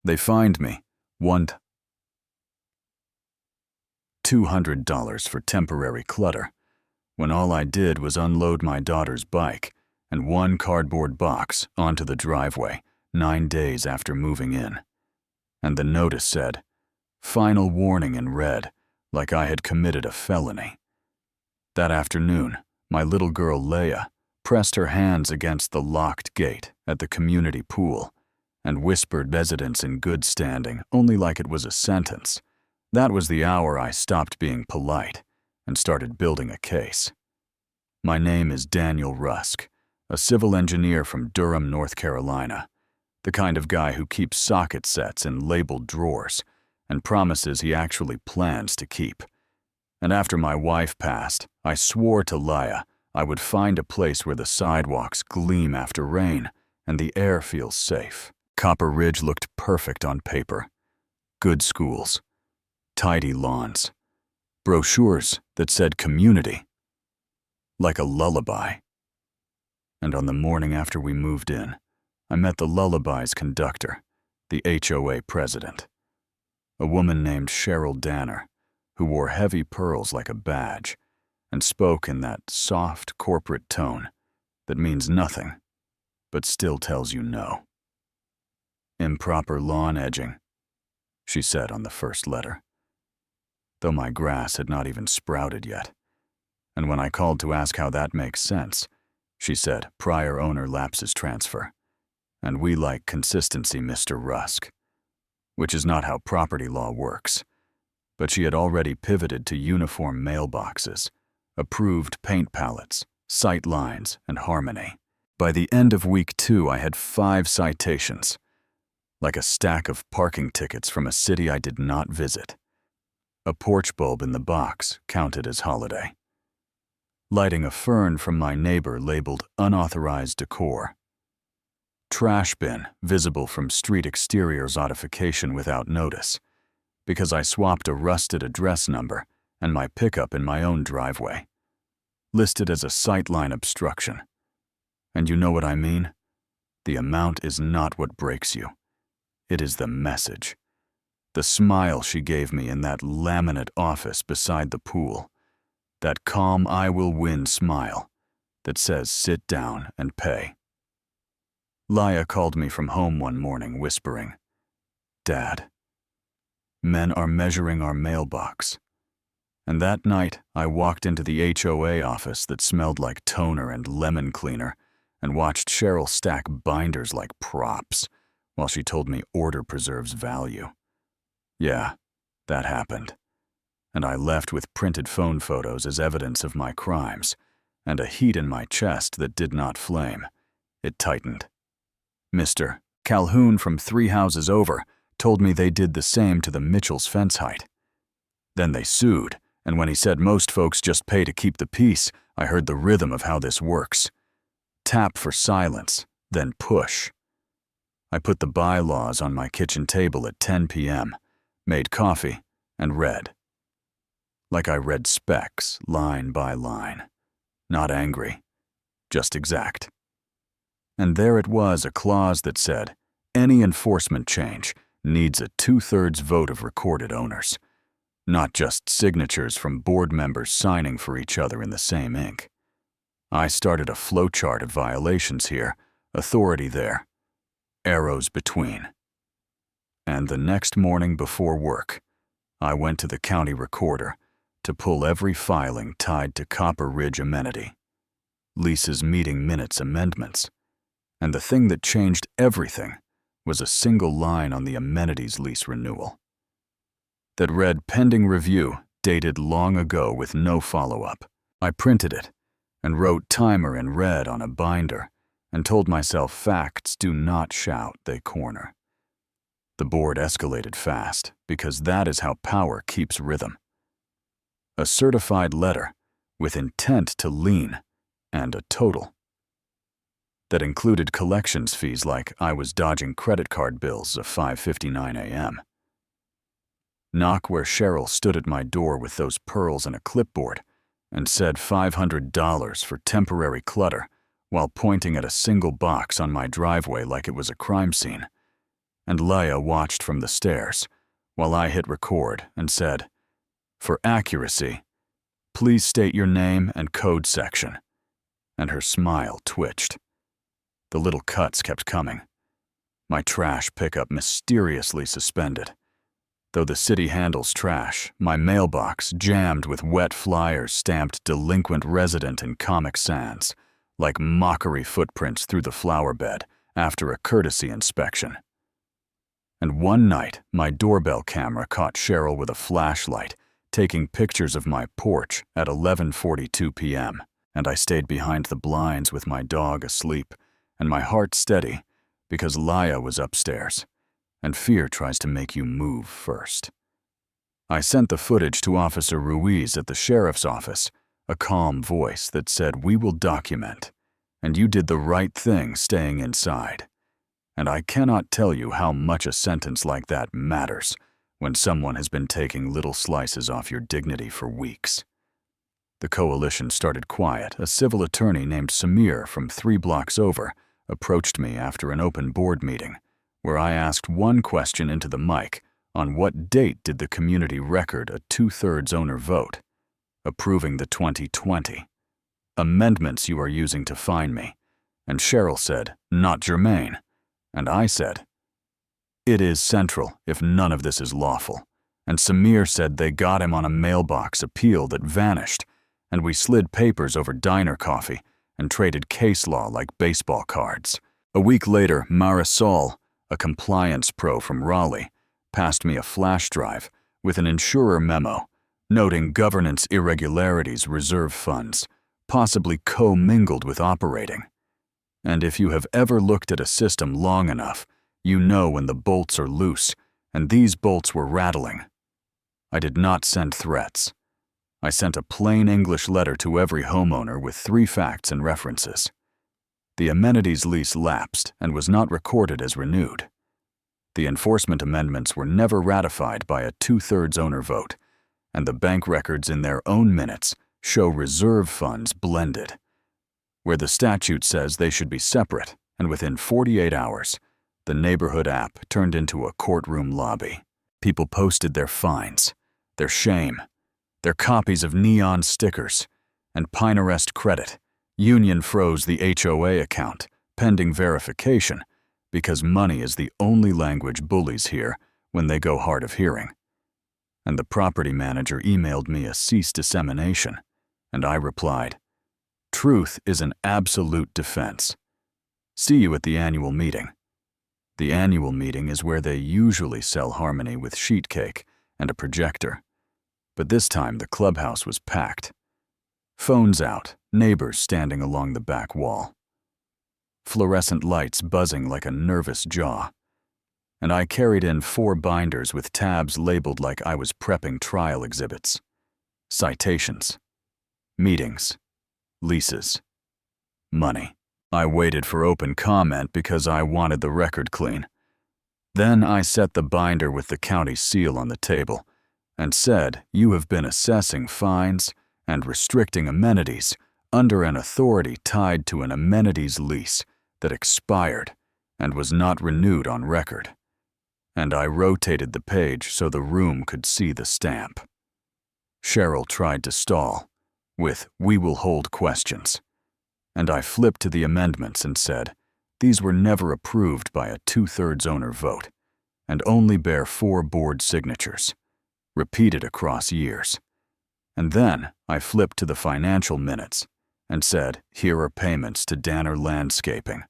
They fined me $200 for temporary clutter, when all I did was unload my daughter's bike and one cardboard box onto the driveway 9 days after moving in. And the notice said, "Final warning" in red, like I had committed a felony. That afternoon, my little girl Leia pressed her hands against the locked gate at the community pool and whispered residence in good standing only like it was a sentence. That was the hour I stopped being polite and started building a case. My name is Daniel Rusk, a civil engineer from Durham, North Carolina, the kind of guy who keeps socket sets in labeled drawers and promises he actually plans to keep. And after my wife passed, I swore to Leia I would find a place where the sidewalks gleam after rain and the air feels safe. Copper Ridge looked perfect on paper. Good schools, tidy lawns, brochures that said community, like a lullaby. And on the morning after we moved in, I met the lullaby's conductor, the HOA president, a woman named Cheryl Danner, who wore heavy pearls like a badge and spoke in that soft corporate tone that means nothing, but still tells you no. "Improper lawn edging," she said on the first letter, though my grass had not even sprouted yet. And when I called to ask how that makes sense, she said, "Prior owner lapses transfer, and we like consistency, Mr. Rusk," which is not how property law works. But she had already pivoted to uniform mailboxes, approved paint palettes, sight lines, and harmony. By the end of week 2, I had 5 citations, like a stack of parking tickets from a city I did not visit. A porch bulb in the box counted as holiday. Lighting a fern from my neighbor labeled unauthorized decor. Trash bin visible from street exterior zodification without notice, because I swapped a rusted address number and my pickup in my own driveway. Listed as a sightline obstruction. And you know what I mean? The amount is not what breaks you. It is the message. The smile she gave me in that laminate office beside the pool. That calm I will win smile that says sit down and pay. Leia called me from home one morning whispering, "Dad, men are measuring our mailbox." And that night, I walked into the HOA office that smelled like toner and lemon cleaner and watched Cheryl stack binders like props while she told me order preserves value. Yeah, that happened. And I left with printed phone photos as evidence of my crimes and a heat in my chest that did not flame. It tightened. Mr. Calhoun from 3 houses over told me they did the same to the Mitchell's fence height. Then they sued, and when he said most folks just pay to keep the peace, I heard the rhythm of how this works. Tap for silence, then push. I put the bylaws on my kitchen table at 10 p.m., made coffee, and read. Like I read specs, line by line. Not angry, just exact. And there it was, a clause that said, any enforcement change needs a 2/3 vote of recorded owners, not just signatures from board members signing for each other in the same ink. I started a flowchart of violations here, authority there, arrows between. And the next morning before work, I went to the county recorder to pull every filing tied to Copper Ridge amenity, leases meeting minutes amendments, and the thing that changed everything was a single line on the amenities lease renewal that read pending review, dated long ago with no follow-up. I printed it and wrote timer in red on a binder and told myself facts do not shout, they corner. The board escalated fast because that is how power keeps rhythm. A certified letter with intent to lien and a total that included collections fees like I was dodging credit card bills of 5:59 a.m. Knock where Cheryl stood at my door with those pearls and a clipboard and said $500 for temporary clutter while pointing at a single box on my driveway like it was a crime scene. and Leia watched from the stairs, while I hit record and said, "For accuracy, please state your name and code section." And her smile twitched. The little cuts kept coming. My trash pickup mysteriously suspended. Though the city handles trash, my mailbox jammed with wet flyers stamped "Delinquent Resident" in Comic Sans, like mockery footprints through the flower bed after a courtesy inspection. And one night, my doorbell camera caught Cheryl with a flashlight, taking pictures of my porch at 11:42 p.m., and I stayed behind the blinds with my dog asleep and my heart steady because Leia was upstairs, and fear tries to make you move first. I sent the footage to Officer Ruiz at the sheriff's office, a calm voice that said, "We will document, and you did the right thing staying inside." And I cannot tell you how much a sentence like that matters when someone has been taking little slices off your dignity for weeks. The coalition started quiet. A civil attorney named Samir from 3 blocks over approached me after an open board meeting, where I asked one question into the mic on what date did the community record a 2/3 owner vote, approving the 2020 amendments you are using to fine me. And Cheryl said, "Not germane." And I said, "It is central if none of this is lawful." And Samir said they got him on a mailbox appeal that vanished, and we slid papers over diner coffee and traded case law like baseball cards. A week later, Marisol, a compliance pro from Raleigh, passed me a flash drive with an insurer memo noting governance irregularities, reserve funds, possibly co-mingled with operating. And if you have ever looked at a system long enough, you know when the bolts are loose, and these bolts were rattling. I did not send threats. I sent a plain English letter to every homeowner with 3 facts and references. The amenities lease lapsed and was not recorded as renewed. The enforcement amendments were never ratified by a 2/3 owner vote, and the bank records in their own minutes show reserve funds blended, where the statute says they should be separate, and within 48 hours, the neighborhood app turned into a courtroom lobby. People posted their fines, their shame, their copies of neon stickers, and Pinterest credit. Union froze the HOA account, pending verification, because money is the only language bullies hear when they go hard of hearing. And the property manager emailed me a cease dissemination, and I replied, "Truth is an absolute defense. See you at the annual meeting." The annual meeting is where they usually sell harmony with sheet cake and a projector. But this time the clubhouse was packed. Phones out, neighbors standing along the back wall. Fluorescent lights buzzing like a nervous jaw. And I carried in 4 binders with tabs labeled like I was prepping trial exhibits. Citations. Meetings. Leases. Money. I waited for open comment because I wanted the record clean. Then I set the binder with the county seal on the table and said, "You have been assessing fines and restricting amenities under an authority tied to an amenities lease that expired and was not renewed on record." And I rotated the page so the room could see the stamp. Cheryl tried to stall with, "We will hold questions." And I flipped to the amendments and said, "These were never approved by a 2/3 owner vote and only bear 4 board signatures, repeated across years." And then I flipped to the financial minutes and said, "Here are payments to Danner Landscaping,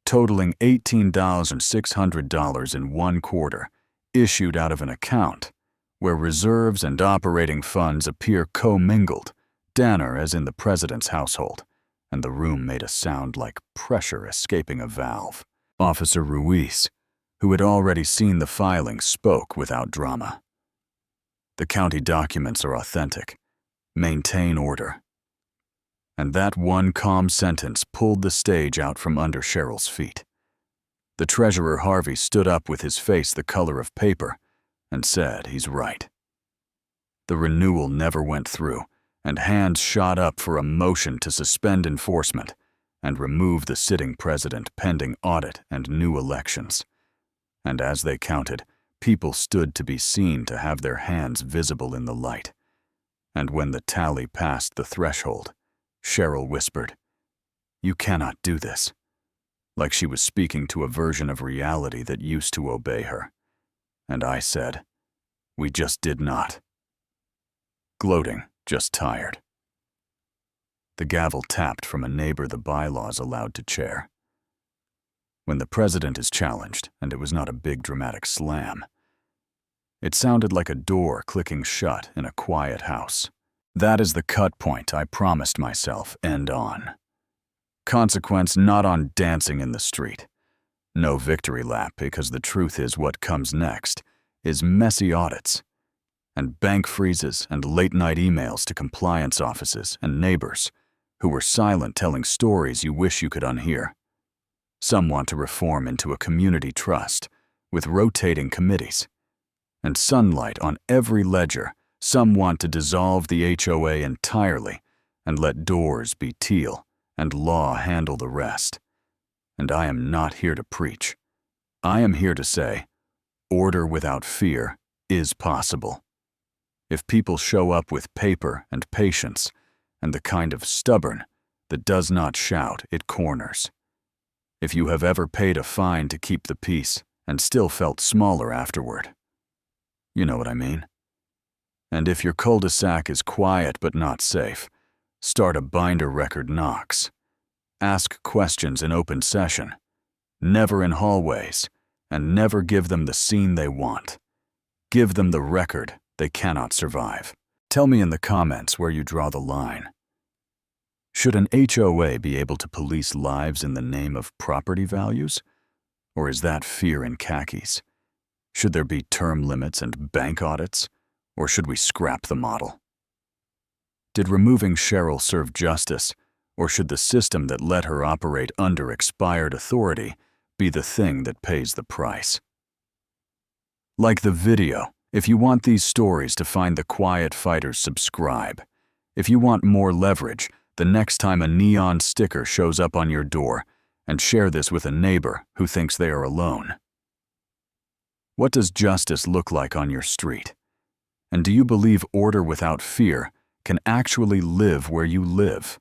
totaling $18,600 in 1 quarter, issued out of an account where reserves and operating funds appear co-mingled, Danner as in the president's household." And the room made a sound like pressure escaping a valve. Officer Ruiz, who had already seen the filing, spoke without drama. "The county documents are authentic. Maintain order." And that one calm sentence pulled the stage out from under Cheryl's feet. The treasurer Harvey stood up with his face the color of paper and said, "He's right." The renewal never went through, and hands shot up for a motion to suspend enforcement and remove the sitting president pending audit and new elections. and as they counted, people stood to be seen to have their hands visible in the light. And when the tally passed the threshold, Cheryl whispered, "You cannot do this," like she was speaking to a version of reality that used to obey her. And I said, "We just did not." Gloating, just tired. The gavel tapped from a neighbor the bylaws allowed to chair. When the president is challenged, and it was not a big dramatic slam, it sounded like a door clicking shut in a quiet house. That is the cut point I promised myself end on. Consequence not on dancing in the street. No victory lap, because the truth is what comes next is messy audits and bank freezes and late-night emails to compliance offices and neighbors who were silent, telling stories you wish you could unhear. Some want to reform into a community trust with rotating committees and sunlight on every ledger. Some want to dissolve the HOA entirely and let doors be teal and law handle the rest. And I am not here to preach. I am here to say, order without fear is possible. If people show up with paper and patience and the kind of stubborn that does not shout, it corners. If you have ever paid a fine to keep the peace and still felt smaller afterward, you know what I mean. And if your cul-de-sac is quiet but not safe, start a binder record knocks. Ask questions in open session, never in hallways, and never give them the scene they want. Give them the record they cannot survive. Tell me in the comments where you draw the line. Should an HOA be able to police lives in the name of property values? Or is that fear in khakis? Should there be term limits and bank audits? Or should we scrap the model? Did removing Cheryl serve justice, or should the system that let her operate under expired authority be the thing that pays the price? Like the video, if you want these stories to find the quiet fighters, subscribe. If you want more leverage, the next time a neon sticker shows up on your door, and share this with a neighbor who thinks they are alone. What does justice look like on your street? And do you believe order without fear can actually live where you live?